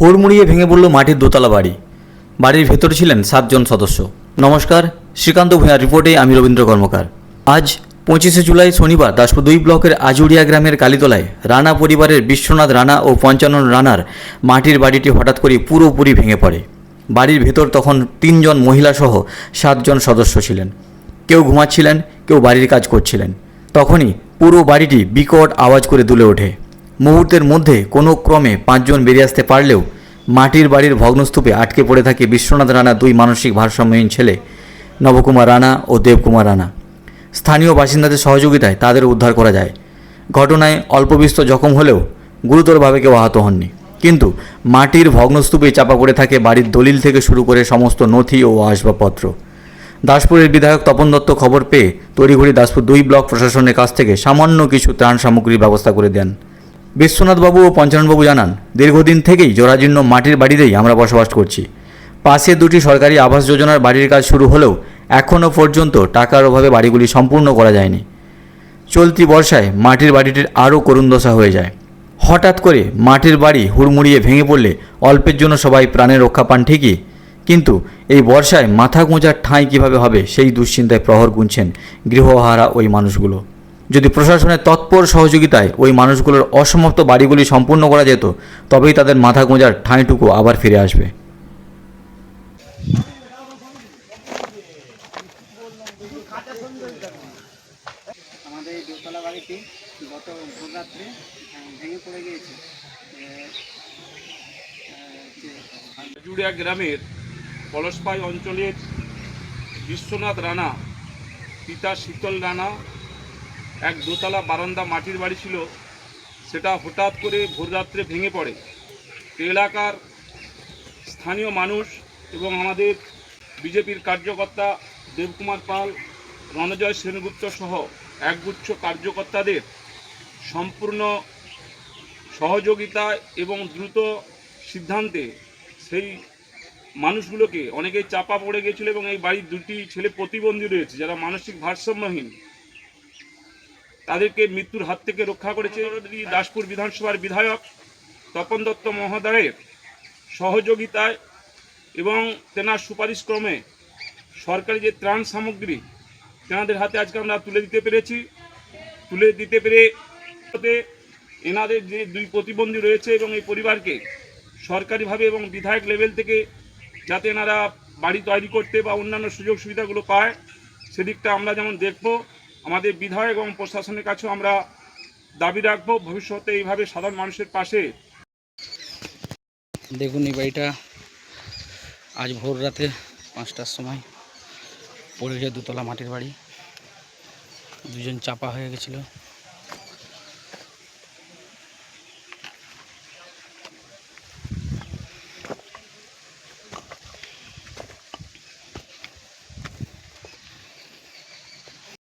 হুড়মুড়িয়ে ভেঙে পড়ল মাটির দোতলা বাড়ি। বাড়ির ভেতরে ছিলেন 7 জন সদস্য। নমস্কার, শ্রীকান্ত ভূঁইয়ার রিপোর্টে আমি রবীন্দ্র কর্মকার। আজ 25শে জুলাই শনিবার দাসপুর 2 ব্লকের আজুরিয়া গ্রামের কালীতলায় রানা পরিবারের বিশ্বনাথ রানা ও পঞ্চানন রানার মাটির বাড়িটি হঠাৎ করে পুরোপুরি ভেঙে পড়ে। বাড়ির ভেতর তখন 3 জন মহিলা সহ 7 জন সদস্য ছিলেন। কেউ ঘুমাচ্ছিলেন, কেউ বাড়ির কাজ করছিলেন। তখনই পুরো বাড়িটি বিকট আওয়াজ করে দুলে ওঠে। মুহূর্তের মধ্যে কোনো ক্রমে 5 জন বেরিয়ে আসতে পারলেও মাটির বাড়ির ভগ্নস্তূপে আটকে পড়ে থাকে বিশ্বনাথ রানা 2 মানসিক ভারসাম্যহীন ছেলে নবকুমার রানা ও দেবকুমার রানা। স্থানীয় বাসিন্দাদের সহযোগিতায় তাদের উদ্ধার করা যায়। ঘটনায় অল্পবিস্তর জখম হলেও গুরুতরভাবে কেউ আহত হননি। কিন্তু মাটির ভগ্নস্তূপে চাপা পড়ে থাকে বাড়ির দলিল থেকে শুরু করে সমস্ত নথি ও আসবাবপত্র। দাসপুরের বিধায়ক তপন দত্ত খবর পেয়ে তড়িঘড়ি দাসপুর 2 ব্লক প্রশাসনের কাছ থেকে সামান্য কিছু ত্রাণ সামগ্রীর ব্যবস্থা করে দেন। বিশ্বনাথবাবু ও পঞ্চাননবাবু জানান, দীর্ঘদিন থেকেই জরাজীর্ণ মাটির বাড়িতেই আমরা বসবাস করছি। পাশে 2টি সরকারি আবাস যোজনার বাড়ির কাজ শুরু হলেও এখনও পর্যন্ত টাকার অভাবে বাড়িগুলি সম্পূর্ণ করা যায়নি। চলতি বর্ষায় মাটির বাড়িটির আরও করুণ দশা হয়ে যায়। হঠাৎ করে মাটির বাড়ি হুড়মুড়িয়ে ভেঙে পড়লে অল্পের জন্য সবাই প্রাণের রক্ষা পান ঠিকই, কিন্তু এই বর্ষায় মাথা গোঁজার ঠাঁই কীভাবে হবে সেই দুশ্চিন্তায় প্রহর গুনছেন গৃহহারা ওই মানুষগুলো। যদি প্রশাসনের তৎপর সহযোগিতায় ওই মানুষগুলোর অসমাপ্ত বাড়িগুলি সম্পূর্ণ করা যেত, তবেই তাদের মাথা গোঁজার ঠাঁইটুকু আবার ফিরে আসবে। আমাদের এই দোতলা বাড়িটি গত ভোররাত্রে ভেঙে পড়ে গিয়েছে। আজুরিয়া গ্রামের পলসপাই অঞ্চলের বিশ্বনাথ রানা, পিতা শীতল রানা, এক দোতলা বারান্দা মাটির বাড়ি ছিল, সেটা হঠাৎ করে ভোররাত্রে ভেঙে পড়ে। এলাকার স্থানীয় মানুষ এবং আমাদের বিজেপির কার্যকর্তা দেবকুমার পাল, রণজয় সেনগুপ্ত সহ একগুচ্ছ কার্যকর্তাদের সম্পূর্ণ সহযোগিতা এবং দ্রুত সিদ্ধান্তে সেই মানুষগুলোকে, অনেকেই চাপা পড়ে গিয়েছিল এবং এই বাড়ির 2টি ছেলে প্রতিবন্ধী রয়েছে যারা মানসিক ভারসাম্যহীন, তাদেরকে মৃত্যুর হাত থেকে রক্ষা করেছে। দাসপুর বিধানসভার বিধায়ক তপন দত্ত মহোদয়ের সহযোগিতায় এবং তেনার সুপারিশ ক্রমে সরকারি যে ত্রাণ সামগ্রী তেনাদের হাতে আজকে আমরা তুলে দিতে পেরে এনাদের যে 2 প্রতিবন্ধী রয়েছে এবং এই পরিবারকে সরকারিভাবে এবং বিধায়ক লেভেল থেকে যাতে এনারা বাড়ি তৈরি করতে বা অন্যান্য সুযোগ সুবিধাগুলো পায়, সেদিকটা আমরা যেমন দেখব, আমাদের বিধায়ক এবং প্রশাসনের কাছেও আমরা দাবি রাখবো ভবিষ্যতে এইভাবে সাধারণ মানুষের পাশে। দেখুন, এই বাড়িটা আজ ভোর রাতে 5টার সময় পড়েছে, দোতলা মাটির বাড়ি। 2 জন চাপা হয়ে গেছিলো।